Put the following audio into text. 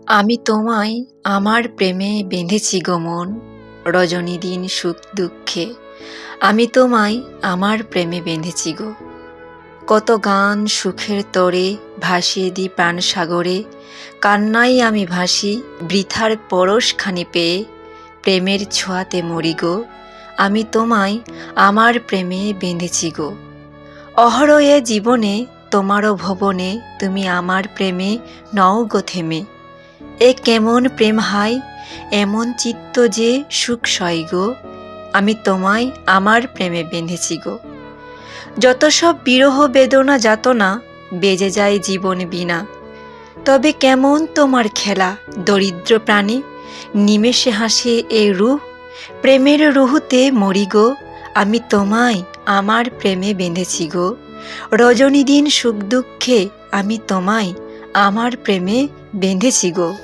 আমি তোমায় আমার প্রেমে বেঁধেছি গো মন, রজনী দিন সুখ দুঃখে। আমি তোমায় আমার প্রেমে বেঁধেছি গো। কত গান সুখের তরে ভাসিয়ে দিই প্রাণ সাগরে, কান্নাই আমি ভাসি বৃথার পরশখানি পেয়ে। প্রেমের ছোঁয়াতে মরি গো, আমি তোমায় আমার প্রেমে বেঁধেছি গো। অহরয়ে জীবনে তোমারও ভবনে, তুমি আমার প্রেমে নও গো থেমে। এ কেমন প্রেম হায়, এমন চিত্ত যে সুখ সয় গো। আমি তোমায় আমার প্রেমে বেঁধেছি গো। যত সব বিরহ বেদনা যাতনা, বেজে যায় জীবন বিনা। তবে কেমন তোমার খেলা দরিদ্র প্রাণী, নিমেষে হাসে এ রূহ। প্রেমের রুহুতে মরি গো, আমি তোমায় আমার প্রেমে বেঁধেছি গো। রজনী দিন সুখ দুঃখে আমি তোমায় আমার প্রেমে বেঁধেছি গো।